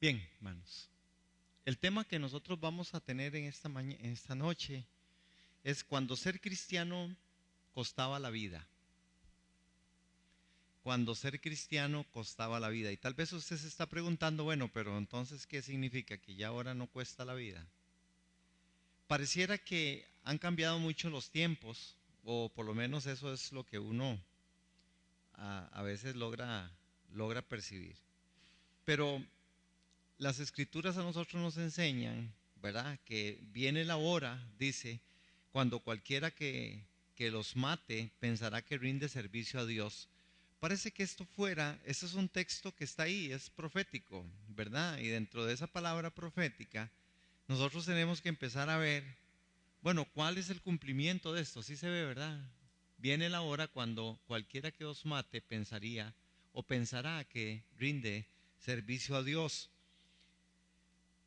Bien, hermanos, el tema que nosotros vamos a tener en en esta noche es cuando ser cristiano costaba la vida. Cuando ser cristiano costaba la vida. Y tal vez usted se está preguntando, bueno, pero entonces, ¿qué significa? ¿Que ya ahora no cuesta la vida? Pareciera que han cambiado mucho los tiempos, o por lo menos eso es lo que uno a veces logra percibir. Pero las escrituras a nosotros nos enseñan, ¿verdad? Que viene la hora, dice, cuando cualquiera que los mate pensará que rinde servicio a Dios. Parece que este es un texto que está ahí, es profético, ¿verdad? Y dentro de esa palabra profética, nosotros tenemos que empezar a ver, bueno, ¿cuál es el cumplimiento de esto? Sí se ve, ¿verdad? Viene la hora cuando cualquiera que os mate pensaría o pensará que rinde servicio a Dios.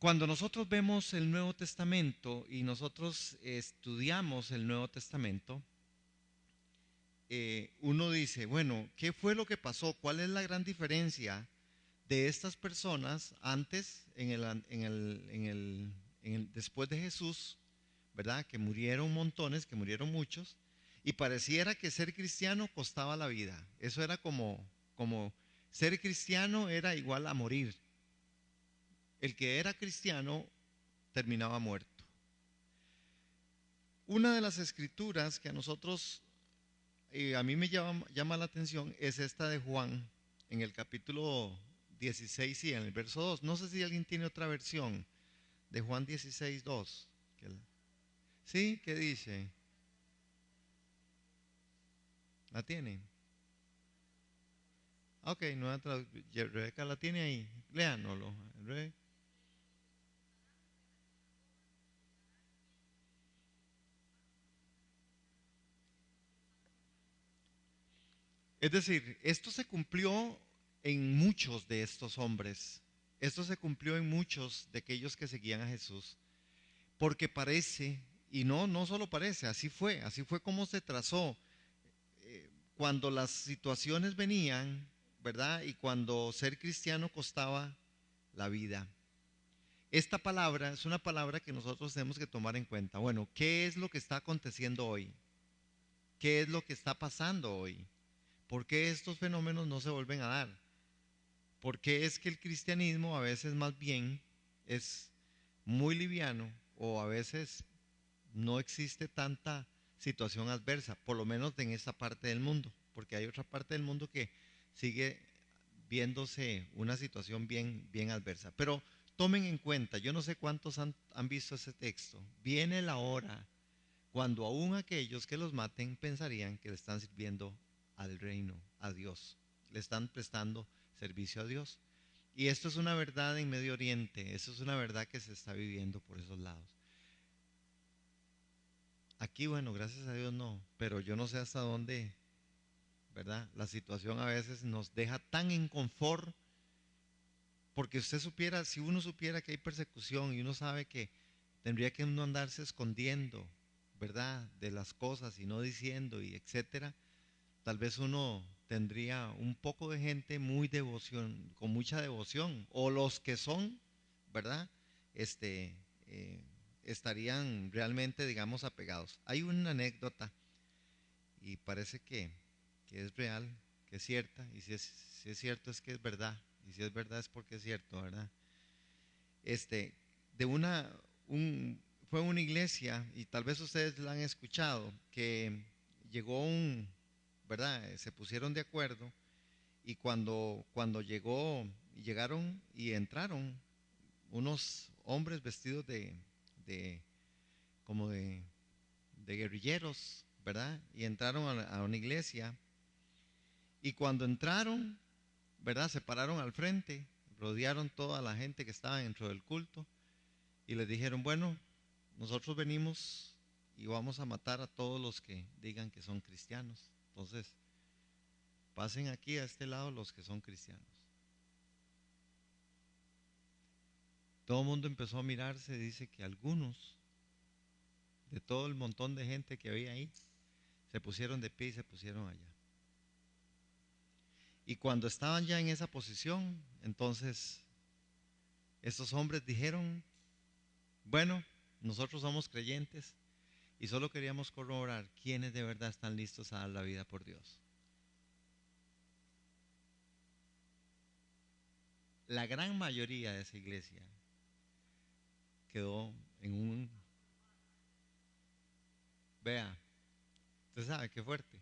Cuando nosotros vemos el Nuevo Testamento y nosotros estudiamos el Nuevo Testamento, uno dice, bueno, ¿qué fue lo que pasó? ¿Cuál es la gran diferencia de estas personas antes, después de Jesús, ¿verdad? Que murieron montones, que murieron muchos, y pareciera que ser cristiano costaba la vida. Eso era como ser cristiano era igual a morir. El que era cristiano terminaba muerto. Una de las escrituras que a nosotros, a mí me llama la atención, es esta de Juan, en el capítulo 16 y en el verso 2. No sé si alguien tiene otra versión de Juan 16, 2. ¿Sí? ¿Qué dice? ¿La tiene? Ok, nueva Rebeca la tiene ahí. Léanoslo. Es decir, esto se cumplió en muchos de estos hombres. Esto se cumplió en muchos de aquellos que seguían a Jesús. Porque parece, y no solo parece, así fue como se trazó. Cuando las situaciones venían, ¿verdad? Y cuando ser cristiano costaba la vida. Esta palabra es una palabra que nosotros tenemos que tomar en cuenta. Bueno, ¿qué es lo que está aconteciendo hoy? ¿Qué es lo que está pasando hoy? ¿Por qué estos fenómenos no se vuelven a dar? ¿Por qué es que el cristianismo a veces más bien es muy liviano o a veces no existe tanta situación adversa, por lo menos en esta parte del mundo? Porque hay otra parte del mundo que sigue viéndose una situación bien adversa. Pero tomen en cuenta, yo no sé cuántos han visto ese texto, viene la hora cuando aún aquellos que los maten pensarían que le están sirviendo al reino, a Dios, le están prestando servicio a Dios. Y esto es una verdad en Medio Oriente, esto es una verdad que se está viviendo por esos lados. Aquí, bueno, gracias a Dios no, pero yo no sé hasta dónde, ¿verdad? La situación a veces nos deja tan en confort, porque usted supiera, si uno supiera que hay persecución y uno sabe que tendría que uno andarse escondiendo, ¿verdad? De las cosas y no diciendo y etcétera, tal vez uno tendría un poco de gente muy devoción, con mucha devoción, o los que son, ¿verdad? Este, eh, estarían realmente, digamos, apegados. Hay una anécdota y parece que es real, que es cierta, y si es cierto es que es verdad, y si es verdad es porque es cierto, ¿verdad? Este, de un, fue una iglesia, y tal vez ustedes la han escuchado, que llegó ¿verdad? Se pusieron de acuerdo, y cuando llegaron y entraron unos hombres vestidos de como de guerrilleros, ¿verdad? Y entraron a una iglesia, y cuando entraron, ¿verdad? Se pararon al frente, rodearon toda la gente que estaba dentro del culto y les dijeron, bueno, nosotros venimos y vamos a matar a todos los que digan que son cristianos. Entonces, pasen aquí a este lado los que son cristianos. Todo el mundo empezó a mirarse, dice que algunos de todo el montón de gente que había ahí se pusieron de pie y se pusieron allá. Y cuando estaban ya en esa posición, entonces Estos hombres dijeron, bueno, nosotros somos creyentes y solo queríamos corroborar quiénes de verdad están listos a dar la vida por Dios. La gran mayoría de esa iglesia quedó en un... Vea, usted sabe qué fuerte.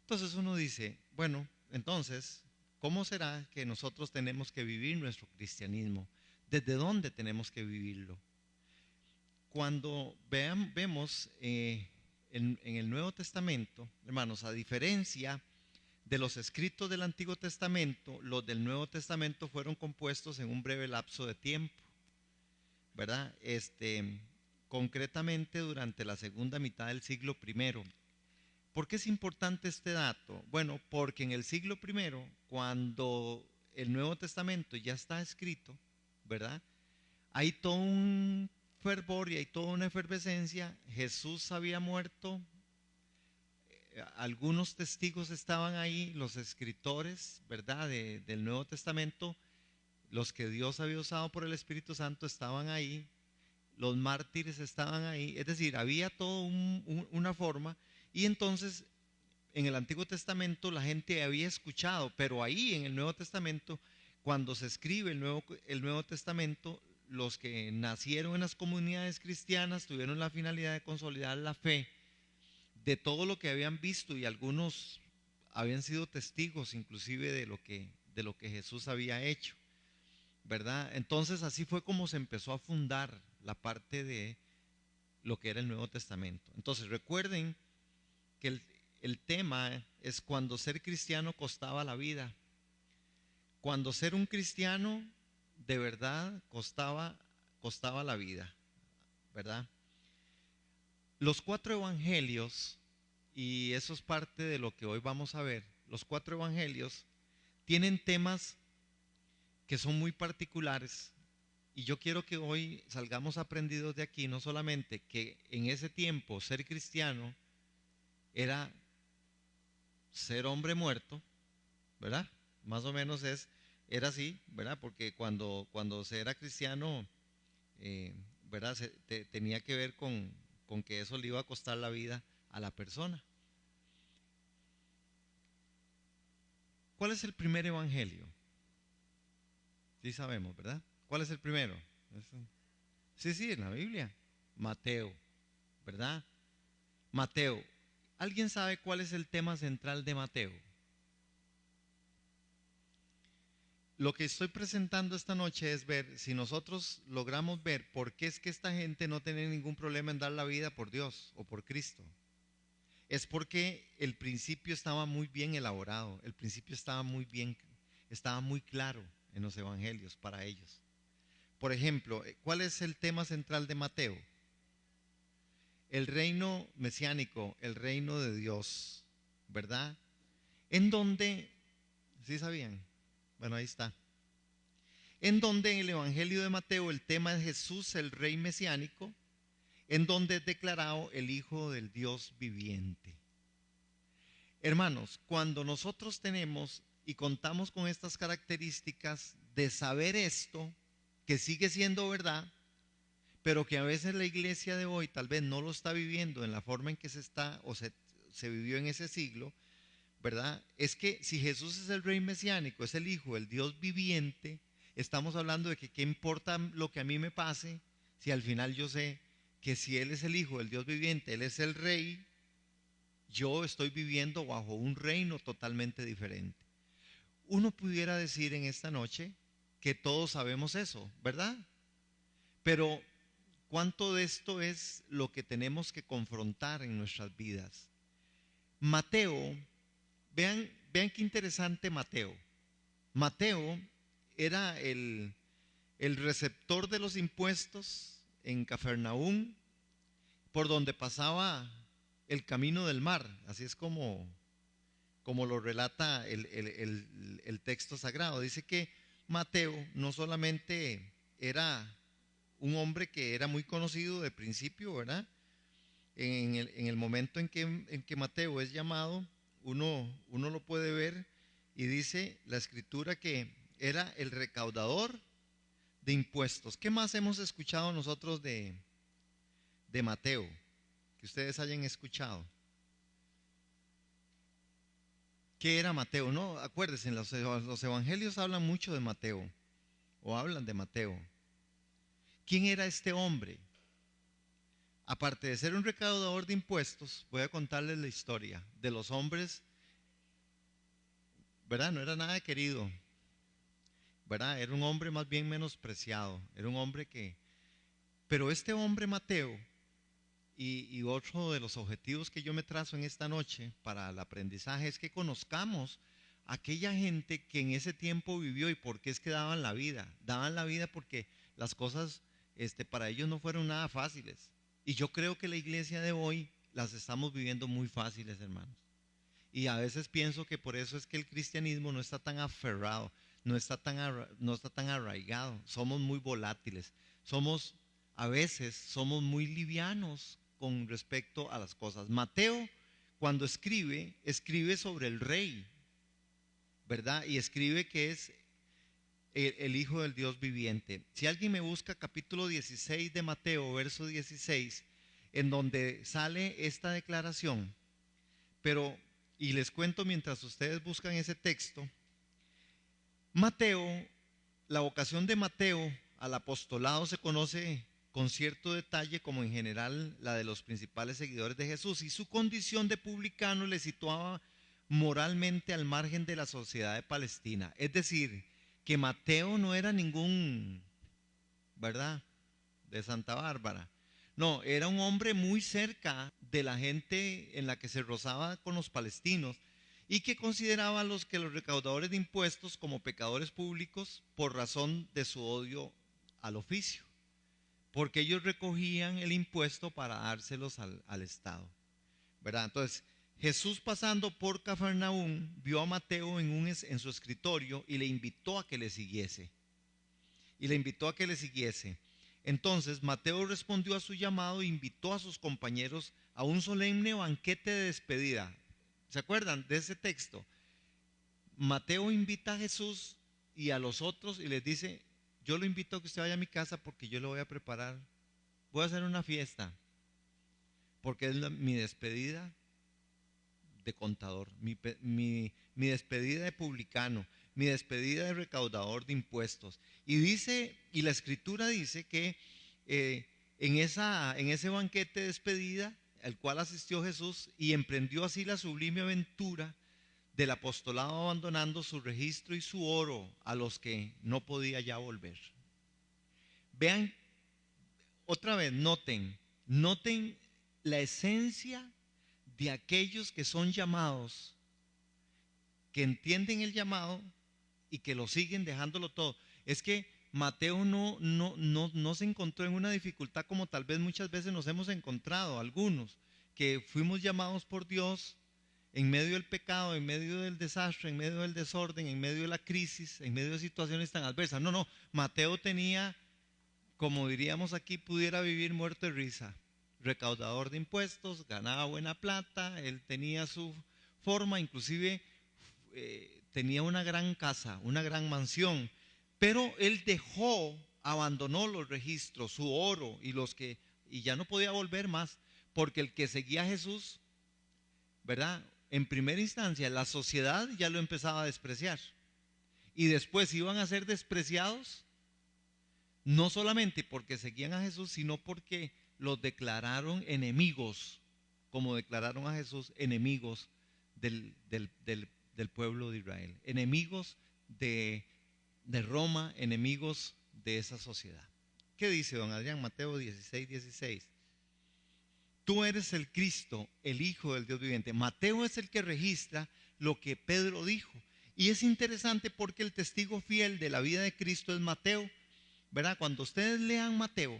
Entonces uno dice, bueno, entonces, ¿cómo será que nosotros tenemos que vivir nuestro cristianismo? ¿Desde dónde tenemos que vivirlo? Cuando vemos en el Nuevo Testamento, hermanos, a diferencia de los escritos del Antiguo Testamento, los del Nuevo Testamento fueron compuestos en un breve lapso de tiempo, ¿verdad? Concretamente durante la segunda mitad del siglo primero. ¿Por qué es importante este dato? Bueno, porque en el siglo primero, cuando el Nuevo Testamento ya está escrito, ¿verdad? Hay todo un fervor y hay toda una efervescencia. Jesús había muerto, algunos testigos estaban ahí, los escritores, ¿verdad? Del Nuevo Testamento, los que Dios había usado por el Espíritu Santo estaban ahí, los mártires estaban ahí, es decir, había toda una forma, y entonces en el Antiguo Testamento la gente había escuchado, pero ahí en el Nuevo Testamento, cuando se escribe el Nuevo Testamento, los que nacieron en las comunidades cristianas tuvieron la finalidad de consolidar la fe de todo lo que habían visto, y algunos habían sido testigos inclusive de lo que Jesús había hecho, ¿verdad? Entonces así fue como se empezó a fundar la parte de lo que era el Nuevo Testamento. Entonces recuerden que el tema es cuando ser cristiano costaba la vida, cuando ser un cristiano de verdad costaba la vida, ¿verdad? Los cuatro evangelios, y eso es parte de lo que hoy vamos a ver, los cuatro evangelios tienen temas que son muy particulares, y yo quiero que hoy salgamos aprendidos de aquí, no solamente que en ese tiempo ser cristiano era ser hombre muerto, ¿verdad? Más o menos era así, ¿verdad? Porque cuando se era cristiano, eh, ¿verdad? Tenía que ver con que eso le iba a costar la vida a la persona. ¿Cuál es el primer evangelio? Sí sabemos, ¿verdad? ¿Cuál es el primero? Sí, sí, en la Biblia. Mateo, ¿verdad? Mateo. ¿Alguien sabe cuál es el tema central de Mateo? Lo que estoy presentando esta noche es ver si nosotros logramos ver por qué es que esta gente no tiene ningún problema en dar la vida por Dios o por Cristo. Es porque el principio estaba muy bien elaborado, el principio estaba muy bien, estaba muy claro en los evangelios para ellos. Por ejemplo, ¿cuál es el tema central de Mateo? El reino mesiánico, el reino de Dios, ¿verdad? En donde, ¿sí sabían? Bueno, ahí está. En donde en el Evangelio de Mateo el tema es Jesús, el rey mesiánico, en donde es declarado el Hijo del Dios viviente. Hermanos, cuando nosotros tenemos y contamos con estas características de saber esto, que sigue siendo verdad, pero que a veces la iglesia de hoy tal vez no lo está viviendo en la forma en que se está o se vivió en ese siglo, ¿verdad? Es que si Jesús es el rey mesiánico, es el Hijo, el Dios viviente, estamos hablando de que qué importa lo que a mí me pase, si al final yo sé que si Él es el Hijo del Dios viviente, Él es el rey, yo estoy viviendo bajo un reino totalmente diferente. Uno pudiera decir en esta noche que todos sabemos eso, ¿verdad? Pero ¿cuánto de esto es lo que tenemos que confrontar en nuestras vidas? Mateo, vean qué interesante Mateo. Mateo era el receptor de los impuestos en Cafarnaúm, por donde pasaba el camino del mar, así es como lo relata el texto sagrado. Dice que Mateo no solamente era un hombre que era muy conocido de principio, ¿verdad? En el momento en que Mateo es llamado, uno lo puede ver y dice la escritura que era el recaudador de impuestos. ¿Qué más hemos escuchado nosotros de Mateo? Que ustedes hayan escuchado. ¿Qué era Mateo? No, acuérdense, los evangelios hablan mucho de Mateo, o hablan de Mateo. ¿Quién era este hombre? Aparte de ser un recaudador de impuestos, voy a contarles la historia de los hombres, ¿verdad? No era nada querido, ¿verdad? Era un hombre más bien menospreciado, era un hombre pero este hombre Mateo, y otro de los objetivos que yo me trazo en esta noche para el aprendizaje es que conozcamos a aquella gente que en ese tiempo vivió y por qué es que daban la vida. Daban la vida porque las cosas para ellos no fueron nada fáciles. Y yo creo que la iglesia de hoy las estamos viviendo muy fáciles, hermanos. Y a veces pienso que por eso es que el cristianismo no está tan aferrado, no está tan arraigado. Somos muy volátiles. A veces somos muy livianos con respecto a las cosas. Mateo, cuando escribe sobre el rey, ¿verdad? Y escribe que es el Hijo del Dios viviente. Si alguien me busca capítulo 16 de Mateo, verso 16, en donde sale esta declaración, pero, y les cuento mientras ustedes buscan ese texto, Mateo, la vocación de Mateo al apostolado se conoce con cierto detalle como en general la de los principales seguidores de Jesús, y su condición de publicano le situaba moralmente al margen de la sociedad de Palestina. Es decir, que Mateo no era ningún, ¿verdad?, de Santa Bárbara. No, era un hombre muy cerca de la gente en la que se rozaba con los palestinos y que consideraba los recaudadores de impuestos como pecadores públicos por razón de su odio al oficio, porque ellos recogían el impuesto para dárselos al Estado, ¿verdad? Entonces, Jesús, pasando por Cafarnaúm, vio a Mateo en su escritorio y le invitó a que le siguiese. Entonces Mateo respondió a su llamado e invitó a sus compañeros a un solemne banquete de despedida. ¿Se acuerdan de ese texto? Mateo invita a Jesús y a los otros y les dice: yo lo invito a que usted vaya a mi casa porque yo le voy a preparar, voy a hacer una fiesta, porque es mi despedida de contador, mi despedida de publicano, mi despedida de recaudador de impuestos. Y la escritura dice que en ese banquete de despedida al cual asistió Jesús, y emprendió así la sublime aventura del apostolado, abandonando su registro y su oro a los que no podía ya volver. Vean, otra vez, noten la esencia de aquellos que son llamados, que entienden el llamado y que lo siguen dejándolo todo. Es que Mateo no se encontró en una dificultad como tal vez muchas veces nos hemos encontrado algunos, que fuimos llamados por Dios en medio del pecado, en medio del desastre, en medio del desorden, en medio de la crisis, en medio de situaciones tan adversas. No, Mateo tenía, como diríamos aquí, pudiera vivir muerto de risa. Recaudador de impuestos, ganaba buena plata, él tenía su forma, inclusive tenía una gran casa, una gran mansión, pero él abandonó los registros, su oro y ya no podía volver más, porque el que seguía a Jesús, ¿verdad? En primera instancia, la sociedad ya lo empezaba a despreciar, y después iban a ser despreciados, no solamente porque seguían a Jesús, sino porque los declararon enemigos, como declararon a Jesús enemigos del pueblo de Israel, enemigos de Roma, enemigos de esa sociedad. ¿Qué dice don Adrián? Mateo 16:16. Tú eres el Cristo, el Hijo del Dios viviente. Mateo es el que registra lo que Pedro dijo. Y es interesante porque el testigo fiel de la vida de Cristo es Mateo, ¿verdad? Cuando ustedes lean Mateo,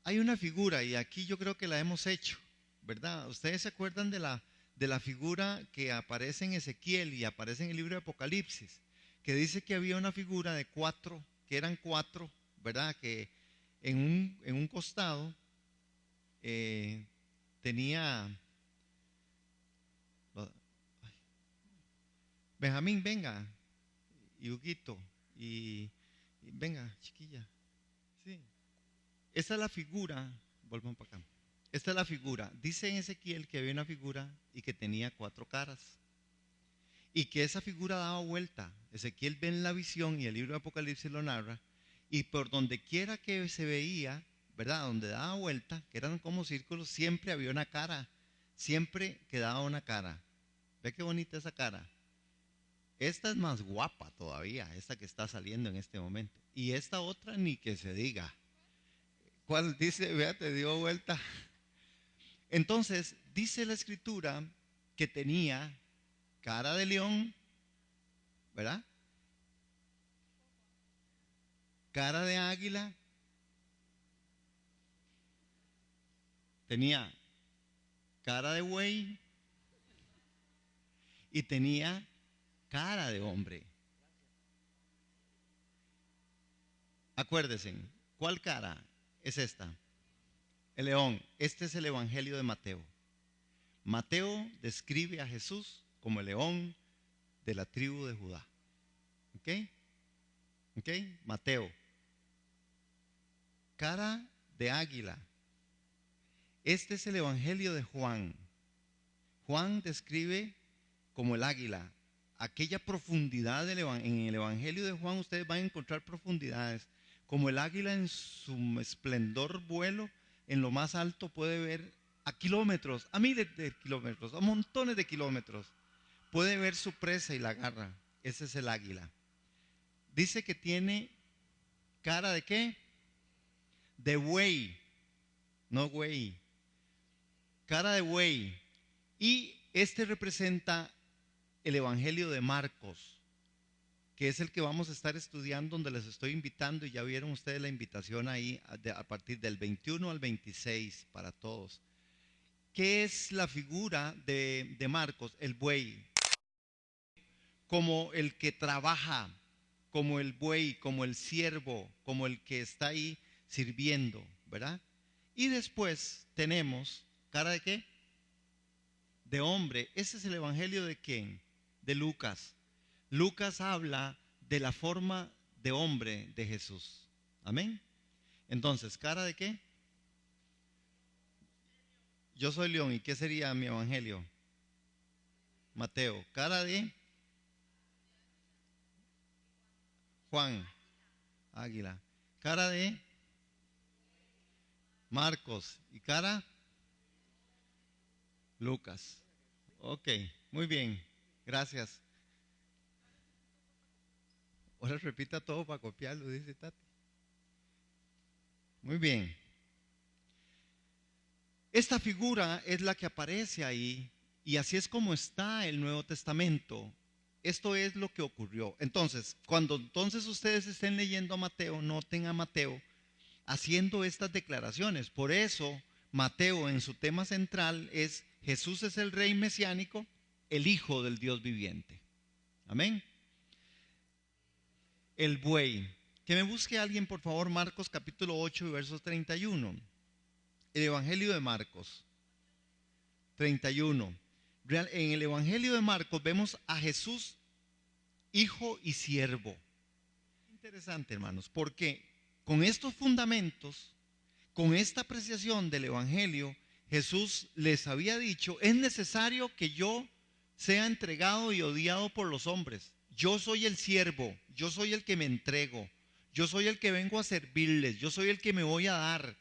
hay una figura, y aquí yo creo que la hemos hecho, ¿verdad? Ustedes se acuerdan de la figura que aparece en Ezequiel y aparece en el libro de Apocalipsis, que dice que había una figura de cuatro, que eran cuatro, ¿verdad? Que en un costado tenía, Benjamín, venga, y Huguito, y Venga, chiquilla. Sí. Esta es la figura, volvamos para acá. Esta es la figura. Dice en Ezequiel que había una figura y que tenía 4 caras. Y que esa figura daba vuelta. Ezequiel ve en la visión y el libro de Apocalipsis lo narra. Y por donde quiera que se veía, ¿verdad? Donde daba vuelta, que eran como círculos, siempre había una cara. Siempre quedaba una cara. ¿Ve qué bonita esa cara? Esta es más guapa todavía, esta que está saliendo en este momento. Y esta otra ni que se diga. ¿Cuál dice? Vea, te dio vuelta. Entonces, dice la escritura que tenía cara de león, ¿verdad? Cara de águila. Tenía cara de buey y tenía cara de hombre. Acuérdense, ¿cuál cara es esta? El león. Este es el Evangelio de Mateo. Mateo describe a Jesús como el león de la tribu de Judá. ¿Ok? ¿Ok? Mateo. Cara de águila. Este es el Evangelio de Juan. Juan describe como el águila. Aquella profundidad en el Evangelio de Juan ustedes van a encontrar profundidades. Como el águila en su esplendor vuelo, en lo más alto puede ver a kilómetros, a miles de kilómetros, a montones de kilómetros. Puede ver su presa y la agarra. Ese es el águila. Dice que tiene cara de ¿qué? De buey, no güey. Cara de buey. Y este representa el Evangelio de Marcos, que es el que vamos a estar estudiando, donde les estoy invitando, y ya vieron ustedes la invitación ahí a partir del 21 al 26 para todos. ¿Qué es la figura de Marcos? El buey, como el que trabaja, como el buey, como el siervo, como el que está ahí sirviendo, ¿verdad? Y después tenemos, ¿cara de qué? De hombre. Ese es el Evangelio de quién? De Lucas. Lucas habla de la forma de hombre de Jesús. Amén. Entonces, ¿cara de qué? Yo soy león. ¿Y qué sería mi evangelio? Mateo. Cara de Juan. Águila. Cara de Marcos. Y cara Lucas. Ok, muy bien. Gracias. Ahora repita todo para copiarlo, dice Tati. Muy bien. Esta figura es la que aparece ahí y así es como está el Nuevo Testamento. Esto es lo que ocurrió. Entonces, cuando entonces ustedes estén leyendo a Mateo, noten a Mateo haciendo estas declaraciones. Por eso, Mateo en su tema central es Jesús es el Rey mesiánico, el Hijo del Dios viviente. Amén. El buey. Que me busque alguien, por favor, Marcos capítulo 8 y versos 31. El Evangelio de Marcos 31. En el Evangelio de Marcos vemos a Jesús, hijo y siervo. Interesante, hermanos, porque con estos fundamentos, con esta apreciación del Evangelio, Jesús les había dicho, es necesario que yo sea entregado y odiado por los hombres. Yo soy el siervo, yo soy el que me entrego, yo soy el que vengo a servirles, yo soy el que me voy a dar.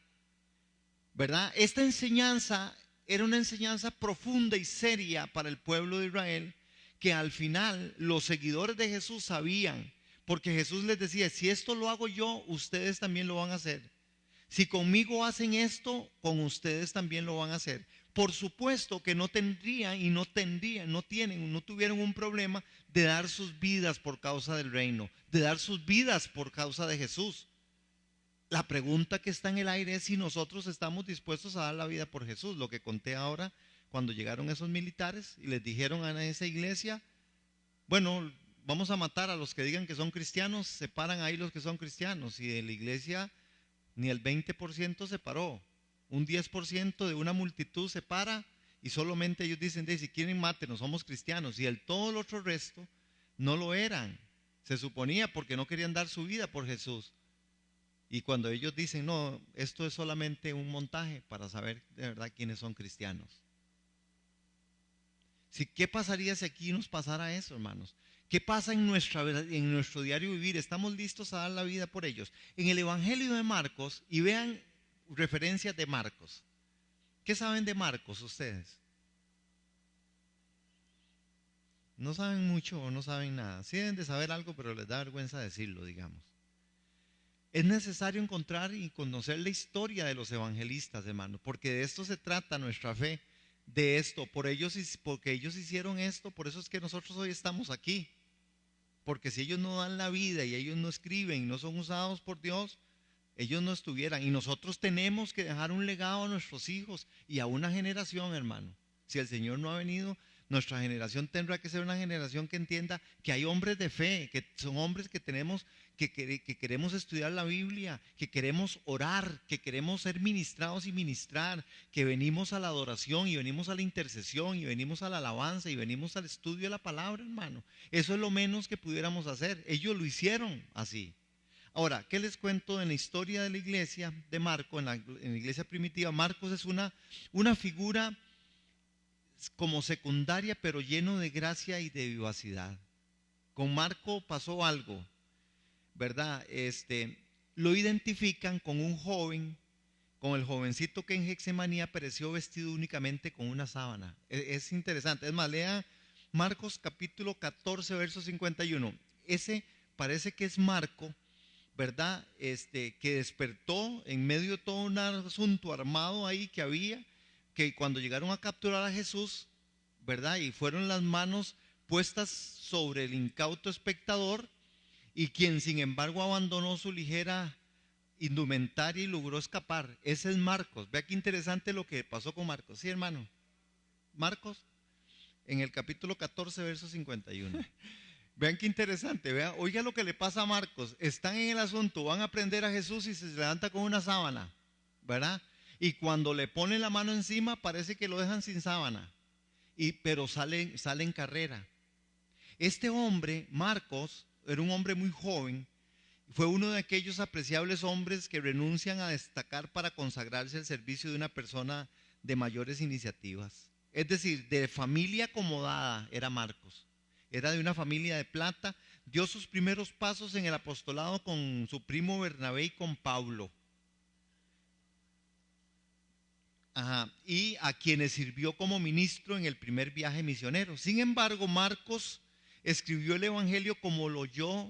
¿Verdad? Esta enseñanza era una enseñanza profunda y seria para el pueblo de Israel, que al final los seguidores de Jesús sabían, porque Jesús les decía, si esto lo hago yo, ustedes también lo van a hacer. Si conmigo hacen esto, con ustedes también lo van a hacer. Por supuesto que no tendrían y no tuvieron un problema de dar sus vidas por causa del reino, de dar sus vidas por causa de Jesús. La pregunta que está en el aire es si nosotros estamos dispuestos a dar la vida por Jesús. Lo que conté ahora, cuando llegaron esos militares y les dijeron a esa iglesia, bueno, vamos a matar a los que digan que son cristianos, se paran ahí los que son cristianos. Y de la iglesia ni el 20% se paró. Un 10% de una multitud se para y solamente ellos dicen, si quieren mátenos, somos cristianos. Y todo el otro resto no lo eran. Se suponía porque no querían dar su vida por Jesús. Y cuando ellos dicen, no, esto es solamente un montaje para saber de verdad quiénes son cristianos. ¿Qué pasaría si aquí nos pasara eso, hermanos? ¿Qué pasa en nuestro diario vivir? ¿Estamos listos a dar la vida por ellos? En el Evangelio de Marcos, y vean referencias de Marcos. ¿Qué saben de Marcos ustedes? No saben mucho o no saben nada. Sí deben de saber algo, pero les da vergüenza decirlo, digamos. Es necesario encontrar y conocer la historia de los evangelistas, hermano, porque de esto se trata nuestra fe, de esto, porque ellos hicieron esto, por eso es que nosotros hoy estamos aquí. Porque si ellos no dan la vida y ellos no escriben y no son usados por Dios, ellos no estuvieran. Y nosotros tenemos que dejar un legado a nuestros hijos y a una generación, hermano. Si el Señor no ha venido, nuestra generación tendrá que ser una generación que entienda que hay hombres de fe, que son hombres que tenemos, que queremos estudiar la Biblia, que queremos orar, que queremos ser ministrados y ministrar, que venimos a la adoración y venimos a la intercesión y venimos a la alabanza y venimos al estudio de la palabra, hermano. Eso es lo menos que pudiéramos hacer. Ellos lo hicieron así. Ahora, ¿qué les cuento en la historia de la iglesia de Marcos, en la iglesia primitiva? Marcos es una figura como secundaria, pero lleno de gracia y de vivacidad. Con Marco pasó algo, ¿verdad? Lo identifican con un joven, con el jovencito que en Getsemaní apareció vestido únicamente con una sábana. Es interesante. Es más, lea Marcos capítulo 14, verso 51. Ese parece que es Marco, ¿verdad? Que despertó en medio de todo un asunto armado ahí que había, que cuando llegaron a capturar a Jesús, ¿verdad? Y fueron las manos puestas sobre el incauto espectador, y quien sin embargo abandonó su ligera indumentaria y logró escapar. Ese es Marcos. Vea qué interesante lo que pasó con Marcos. Sí, hermano. Marcos, en el capítulo 14, verso 51. Vean qué interesante, vean, oiga lo que le pasa a Marcos. Están en el asunto, van a prender a Jesús y se levanta con una sábana, ¿verdad? Y cuando le ponen la mano encima parece que lo dejan sin sábana, pero sale en carrera. Este hombre, Marcos, era un hombre muy joven. Fue uno de aquellos apreciables hombres que renuncian a destacar para consagrarse al servicio de una persona de mayores iniciativas. Es decir, de familia acomodada era Marcos. Era de una familia de plata. Dio sus primeros pasos en el apostolado con su primo Bernabé y con Pablo. Ajá, y a quienes sirvió como ministro en el primer viaje misionero. Sin embargo, Marcos escribió el Evangelio como lo oyó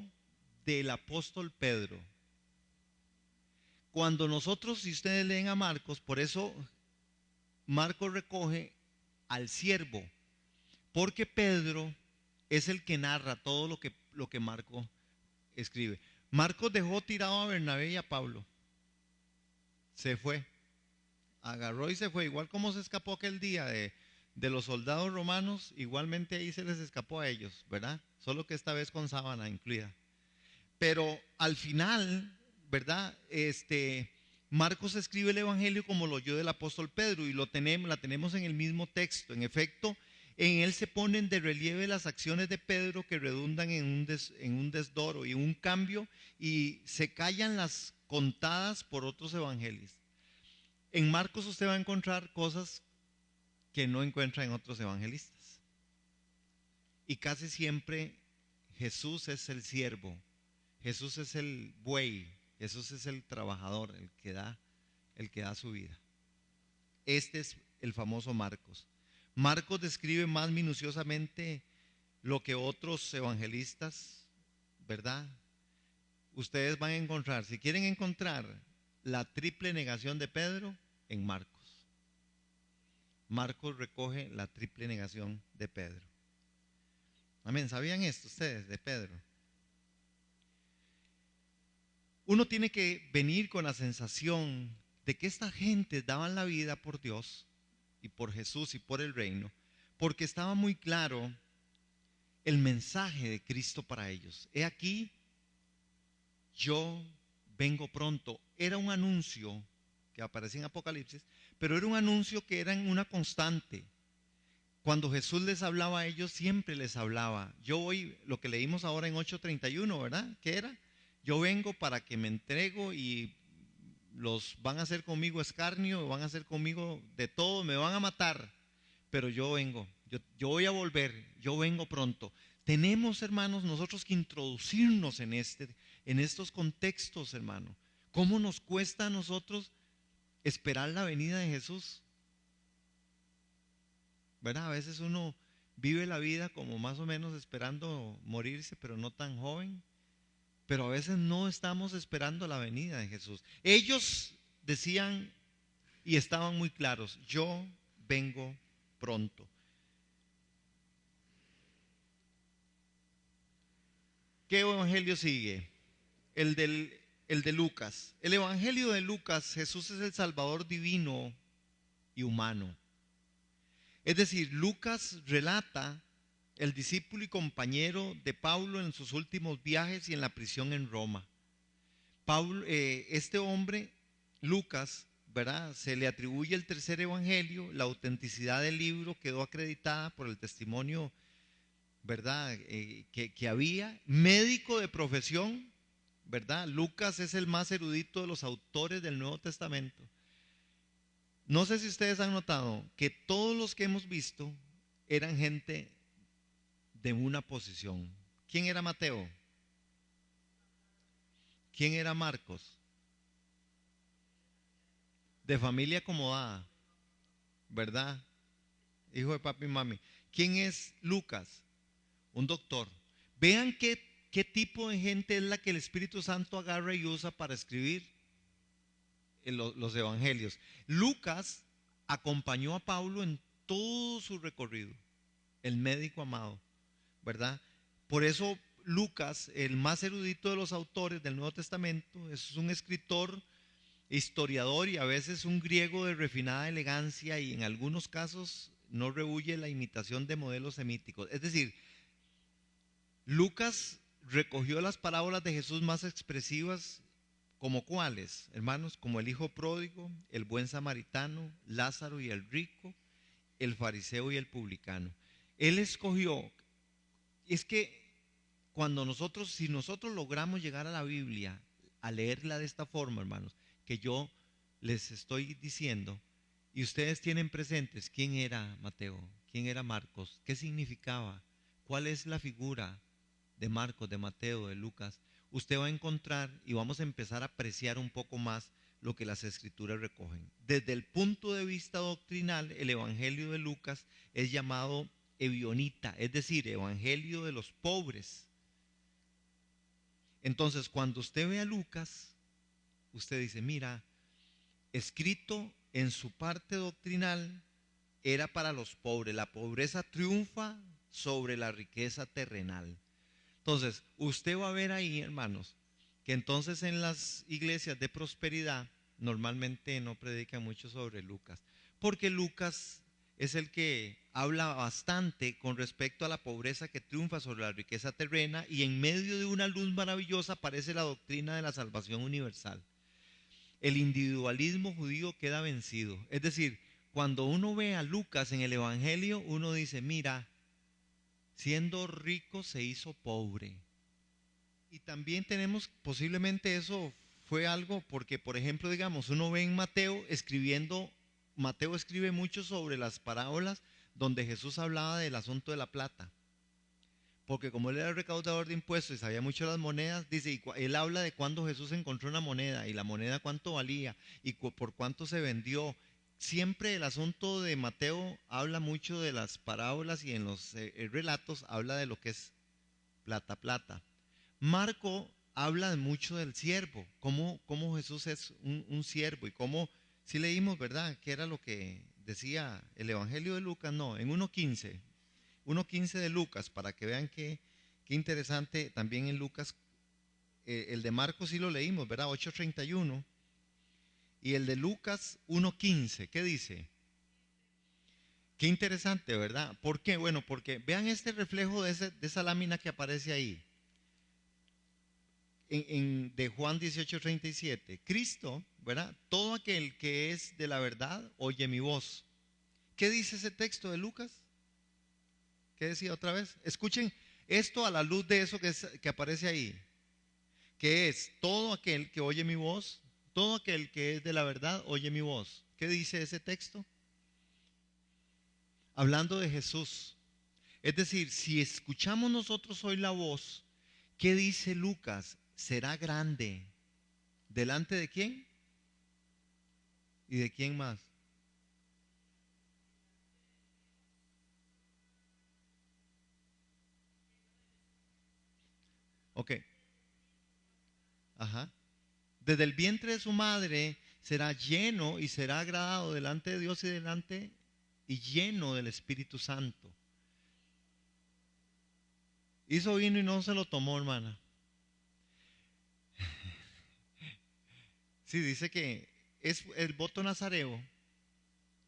del apóstol Pedro. Cuando nosotros, si ustedes leen a Marcos, por eso Marcos recoge al siervo, porque Pedro es el que narra todo lo que Marcos escribe. Marcos dejó tirado a Bernabé y a Pablo. Se fue, agarró y se fue, igual como se escapó aquel día de los soldados romanos, igualmente ahí se les escapó a ellos, ¿verdad? Solo que esta vez con sábana incluida. Pero al final, ¿verdad? Marcos escribe el Evangelio como lo oyó del apóstol Pedro y la tenemos en el mismo texto. En efecto, en él se ponen de relieve las acciones de Pedro que redundan en un desdoro y un cambio, y se callan las contadas por otros evangelios. En Marcos usted va a encontrar cosas que no encuentra en otros evangelistas. Y casi siempre Jesús es el siervo. Jesús es el buey, Jesús es el trabajador, el que da su vida. Este es el famoso Marcos. Marcos describe más minuciosamente lo que otros evangelistas, ¿verdad? Ustedes van a encontrar, si quieren encontrar la triple negación de Pedro, en Marcos. Marcos recoge la triple negación de Pedro. Amén, ¿sabían esto ustedes de Pedro? Uno tiene que venir con la sensación de que esta gente daban la vida por Dios y por Jesús y por el reino, porque estaba muy claro el mensaje de Cristo para ellos. He aquí, yo vengo pronto. Era un anuncio que aparecía en Apocalipsis, pero era un anuncio que era en una constante. Cuando Jesús les hablaba a ellos, siempre les hablaba. Yo voy, lo que leímos ahora en 8:31, ¿verdad? ¿Qué era? Yo vengo para que me entrego y los van a hacer conmigo escarnio, van a hacer conmigo de todo, me van a matar, pero yo vengo, yo voy a volver, yo vengo pronto. Tenemos, hermanos, nosotros que introducirnos en estos contextos, hermano. ¿Cómo nos cuesta a nosotros esperar la venida de Jesús? ¿Verdad? A veces uno vive la vida como más o menos esperando morirse, pero no tan joven. Pero a veces no estamos esperando la venida de Jesús. Ellos decían y estaban muy claros: yo vengo pronto. ¿Qué evangelio sigue? El de Lucas. El evangelio de Lucas, Jesús es el Salvador divino y humano. Es decir, Lucas relata el discípulo y compañero de Pablo en sus últimos viajes y en la prisión en Roma. Este hombre, Lucas, ¿verdad? Se le atribuye el tercer evangelio. La autenticidad del libro quedó acreditada por el testimonio, ¿verdad? Que había. Médico de profesión, ¿verdad? Lucas es el más erudito de los autores del Nuevo Testamento. No sé si ustedes han notado que todos los que hemos visto eran gente de una posición. ¿Quién era Mateo? ¿Quién era Marcos? De familia acomodada, ¿verdad? Hijo de papi y mami. ¿Quién es Lucas? Un doctor. Vean qué tipo de gente es la que el Espíritu Santo agarra y usa para escribir los evangelios. Lucas acompañó a Pablo en todo su recorrido, el médico amado, ¿verdad? Por eso Lucas, el más erudito de los autores del Nuevo Testamento, es un escritor, historiador y a veces un griego de refinada elegancia, y en algunos casos no rehúye la imitación de modelos semíticos. Es decir, Lucas recogió las parábolas de Jesús más expresivas, como cuáles, hermanos, como el hijo pródigo, el buen samaritano, Lázaro y el rico, el fariseo y el publicano. Él escogió. Es que si nosotros logramos llegar a la Biblia, a leerla de esta forma, hermanos, que yo les estoy diciendo, y ustedes tienen presentes quién era Mateo, quién era Marcos, qué significaba, cuál es la figura de Marcos, de Mateo, de Lucas, usted va a encontrar y vamos a empezar a apreciar un poco más lo que las escrituras recogen. Desde el punto de vista doctrinal, el evangelio de Lucas es llamado ebionita, es decir, evangelio de los pobres. Entonces, cuando usted ve a Lucas, usted dice, mira, escrito en su parte doctrinal, era para los pobres. La pobreza triunfa sobre la riqueza terrenal. Entonces, usted va a ver ahí, hermanos, que entonces en las iglesias de prosperidad normalmente no predican mucho sobre Lucas, porque Lucas es el que habla bastante con respecto a la pobreza que triunfa sobre la riqueza terrena, y en medio de una luz maravillosa aparece la doctrina de la salvación universal. El individualismo judío queda vencido. Es decir, cuando uno ve a Lucas en el Evangelio, uno dice, mira, siendo rico se hizo pobre. Y también tenemos, posiblemente eso fue algo, porque por ejemplo, digamos, uno ve en Mateo escribe mucho sobre las parábolas donde Jesús hablaba del asunto de la plata. Porque como él era el recaudador de impuestos y sabía mucho de las monedas, dice, él habla de cuando Jesús encontró una moneda y la moneda cuánto valía y por cuánto se vendió. Siempre el asunto de Mateo habla mucho de las parábolas, y en los relatos habla de lo que es plata, plata. Marco habla mucho del siervo, cómo Jesús es un siervo, y cómo, si leímos, ¿verdad?, qué era lo que decía el Evangelio de Lucas, no, en 1:15 de Lucas, para que vean qué interesante también en Lucas. El de Marcos sí lo leímos, ¿verdad? 8:31. Y el de Lucas 1:15, ¿qué dice? Qué interesante, ¿verdad? ¿Por qué? Bueno, porque vean este reflejo de esa lámina que aparece ahí. De Juan 18:37. Cristo, ¿verdad? Todo aquel que es de la verdad, oye mi voz. ¿Qué dice ese texto de Lucas? ¿Qué decía otra vez? Escuchen esto a la luz de eso que aparece ahí, que es todo aquel que oye mi voz, todo aquel que es de la verdad oye mi voz. ¿Qué dice ese texto? Hablando de Jesús. Es decir, si escuchamos nosotros hoy la voz, ¿qué dice Lucas? Será grande. ¿Delante de quién? ¿Y de quién más? Ok, ajá. Desde el vientre de su madre será lleno y será agradado delante de Dios y delante y lleno del Espíritu Santo. Hizo vino y no se lo tomó, hermana. Sí, dice que es el voto nazareo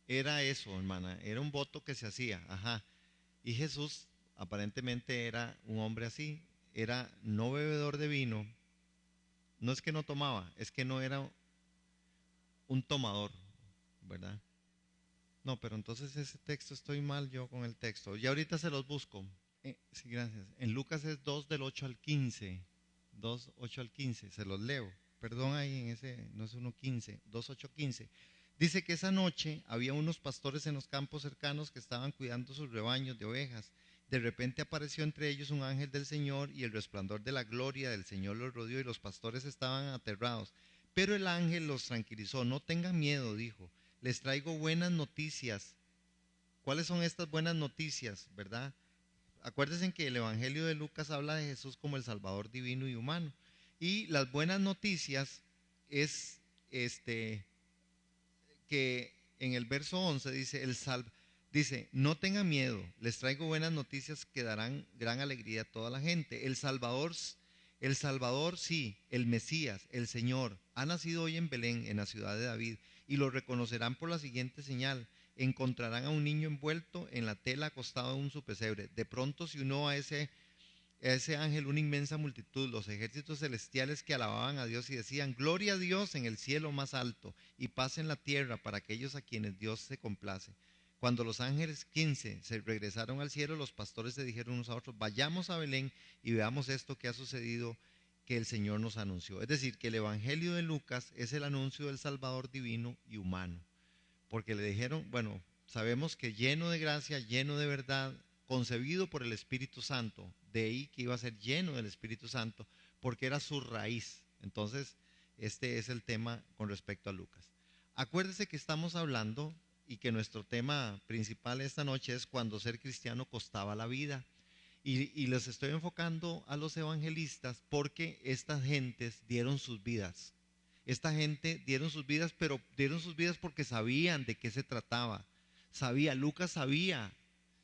era eso, hermana, era un voto que se hacía, ajá. Y Jesús aparentemente era un hombre así, era no bebedor de vino, no es que no tomaba, es que no era un tomador, ¿verdad? No, pero entonces ese texto estoy mal yo con el texto. Y ahorita se los busco. Sí, gracias. En Lucas es 2 del 8 al 15. 2, 8 al 15. Se los leo. Perdón ahí en ese, no es 1:15, 2, 8, 15. Dice que esa noche había unos pastores en los campos cercanos que estaban cuidando sus rebaños de ovejas. De repente apareció entre ellos un ángel del Señor y el resplandor de la gloria del Señor los rodeó y los pastores estaban aterrados. Pero el ángel los tranquilizó. No tengan miedo, dijo. Les traigo buenas noticias. ¿Cuáles son estas buenas noticias, verdad? Acuérdense que el Evangelio de Lucas habla de Jesús como el Salvador divino y humano. Y las buenas noticias es este que en el verso 11 dice dice, no tengan miedo, les traigo buenas noticias que darán gran alegría a toda la gente. El Salvador, sí, el Mesías, el Señor, ha nacido hoy en Belén, en la ciudad de David, y lo reconocerán por la siguiente señal: encontrarán a un niño envuelto en la tela acostado en su pesebre. De pronto se unió a ese ángel una inmensa multitud, los ejércitos celestiales que alababan a Dios y decían: gloria a Dios en el cielo más alto y paz en la tierra para aquellos a quienes Dios se complace. Cuando los ángeles 15 se regresaron al cielo, los pastores se dijeron unos a otros: vayamos a Belén y veamos esto que ha sucedido, que el Señor nos anunció. Es decir, que el Evangelio de Lucas es el anuncio del Salvador divino y humano, porque le dijeron, bueno, sabemos que lleno de gracia, lleno de verdad, concebido por el Espíritu Santo, de ahí que iba a ser lleno del Espíritu Santo, porque era su raíz. Entonces, este es el tema con respecto a Lucas. Acuérdese que estamos hablando y que nuestro tema principal esta noche es cuando ser cristiano costaba la vida. Y les estoy enfocando a los evangelistas porque estas gentes dieron sus vidas. Esta gente dieron sus vidas, pero dieron sus vidas porque sabían de qué se trataba. Lucas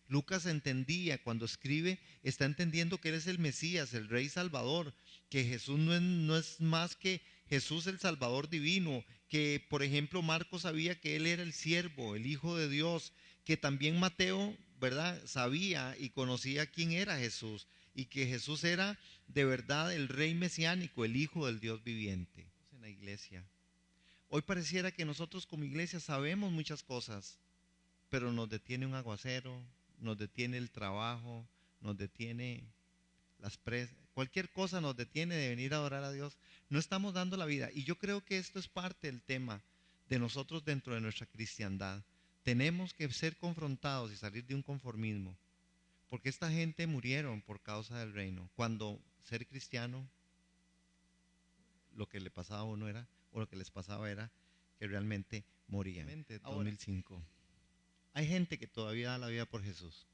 Lucas entendía, cuando escribe, está entendiendo que Él es el Mesías, el Rey Salvador, que Jesús no es más que Jesús el Salvador divino, que por ejemplo Marcos sabía que Él era el siervo, el Hijo de Dios, que también Mateo, ¿verdad? Sabía y conocía quién era Jesús y que Jesús era de verdad el Rey mesiánico, el Hijo del Dios viviente. En la iglesia. Hoy pareciera que nosotros como iglesia sabemos muchas cosas, pero nos detiene un aguacero, nos detiene el trabajo, nos detiene cualquier cosa nos detiene de venir a adorar a Dios. No estamos dando la vida. Y yo creo que esto es parte del tema de nosotros dentro de nuestra cristiandad. Tenemos que ser confrontados y salir de un conformismo, porque esta gente murieron por causa del reino, cuando ser cristiano lo que le pasaba a uno era, o lo que les pasaba era que realmente morían. Ahora, 2005. Hay gente que todavía da la vida por Jesús.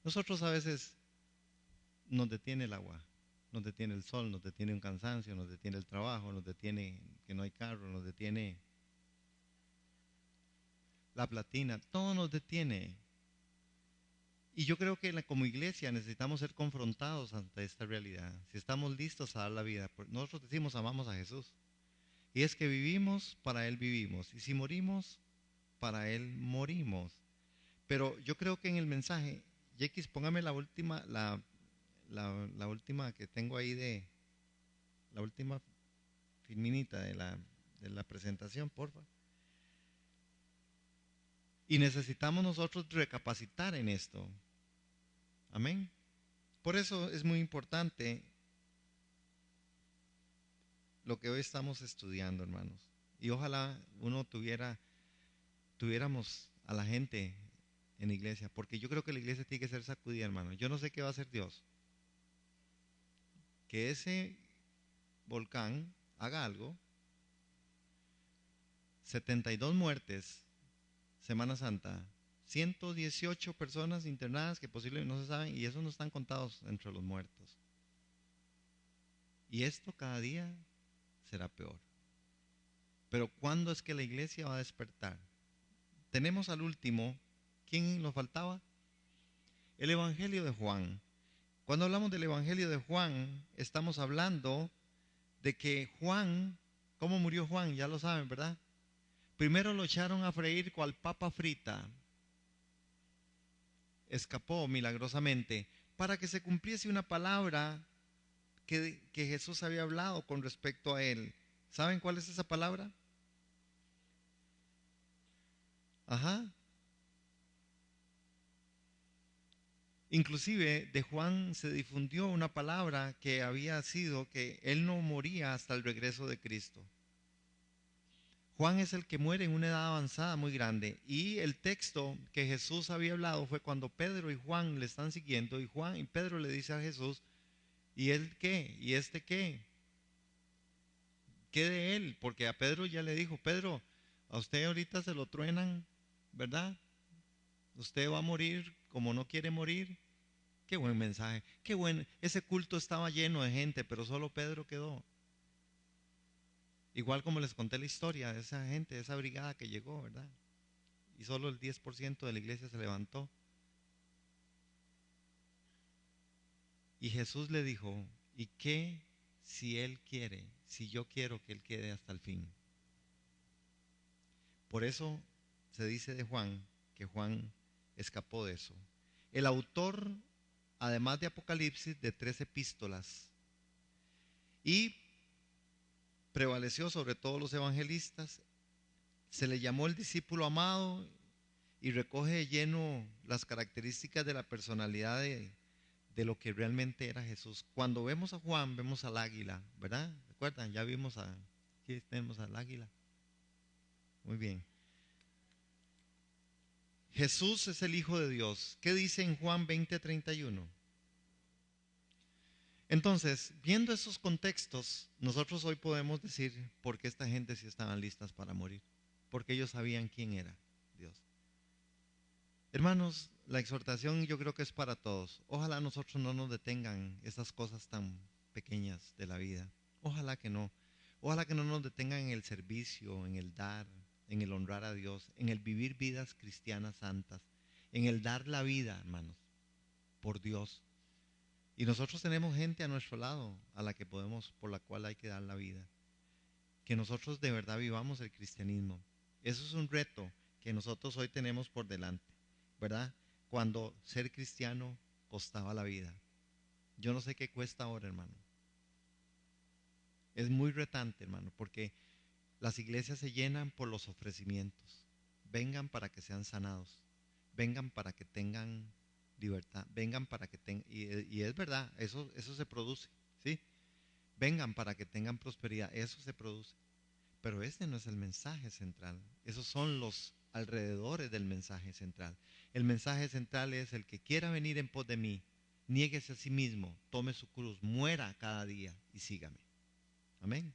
Nosotros a veces nos detiene el agua, nos detiene el sol, nos detiene un cansancio, nos detiene el trabajo, nos detiene que no hay carro, nos detiene la platina, todo nos detiene. Y yo creo que como iglesia necesitamos ser confrontados ante esta realidad. Si estamos listos a dar la vida, nosotros decimos amamos a Jesús. Y es que vivimos, para Él vivimos. Y si morimos, para Él morimos. Pero yo creo que en el mensaje, X, póngame la última, la última que tengo ahí la última filminita de la presentación, porfa. Y necesitamos nosotros recapacitar en esto. Amén. Por eso es muy importante lo que hoy estamos estudiando, hermanos. Y ojalá tuviéramos a la gente en la iglesia, porque yo creo que la iglesia tiene que ser sacudida, hermano. Yo no sé qué va a hacer Dios. Que ese volcán haga algo. 72 muertes, Semana Santa. 118 personas internadas que posiblemente no se saben, y esos no están contados entre los muertos. Y esto cada día será peor. Pero ¿cuándo es que la iglesia va a despertar? Tenemos al último, ¿quién nos faltaba? El Evangelio de Juan. Cuando hablamos del Evangelio de Juan, estamos hablando de que Juan, ¿cómo murió Juan? Ya lo saben, ¿verdad? Primero lo echaron a freír cual papa frita. Escapó milagrosamente para que se cumpliese una palabra que Jesús había hablado con respecto a él. ¿Saben cuál es esa palabra? Ajá. Inclusive de Juan se difundió una palabra que había sido que él no moría hasta el regreso de Cristo. Juan es el que muere en una edad avanzada muy grande, y el texto que Jesús había hablado fue cuando Pedro y Juan le están siguiendo, y Juan y Pedro le dice a Jesús: ¿y él qué? ¿Y este qué? ¿Qué de él? Porque a Pedro ya le dijo: Pedro, a usted ahorita se lo truenan, ¿verdad? Usted va a morir como no quiere morir. Qué buen mensaje, qué buen. Ese culto estaba lleno de gente, pero solo Pedro quedó. Igual como les conté la historia de esa gente, de esa brigada que llegó, ¿verdad? Y solo el 10% de la iglesia se levantó. Y Jesús le dijo: ¿y qué si él quiere? Si yo quiero que él quede hasta el fin. Por eso se dice de Juan que Juan escapó de eso. El autor, además de Apocalipsis, de 3 epístolas, y prevaleció sobre todos los evangelistas. Se le llamó el discípulo amado, y recoge de lleno las características de la personalidad de lo que realmente era Jesús. Cuando vemos a Juan, vemos al águila, ¿verdad? ¿Recuerdan? Ya vimos aquí tenemos al águila. Muy bien. Jesús es el Hijo de Dios. ¿Qué dice en Juan 20:31? Entonces, viendo esos contextos, nosotros hoy podemos decir por qué esta gente sí estaban listas para morir. Porque ellos sabían quién era Dios. Hermanos, la exhortación yo creo que es para todos. Ojalá nosotros no nos detengan esas cosas tan pequeñas de la vida. Ojalá que no. Ojalá que no nos detengan en el servicio, en el dar, en el honrar a Dios, en el vivir vidas cristianas santas, en el dar la vida, hermanos, por Dios. Y nosotros tenemos gente a nuestro lado por la cual hay que dar la vida. Que nosotros de verdad vivamos el cristianismo. Eso es un reto que nosotros hoy tenemos por delante, ¿verdad? Cuando ser cristiano costaba la vida. Yo no sé qué cuesta ahora, hermano. Es muy retante, hermano, porque las iglesias se llenan por los ofrecimientos. Vengan para que sean sanados. Vengan para que tengan libertad. Vengan para que tengan... Y es verdad, eso se produce, ¿sí? Vengan para que tengan prosperidad. Eso se produce. Pero este no es el mensaje central. Esos son los alrededores del mensaje central. El mensaje central es: el que quiera venir en pos de mí, niéguese a sí mismo, tome su cruz, muera cada día y sígame. Amén.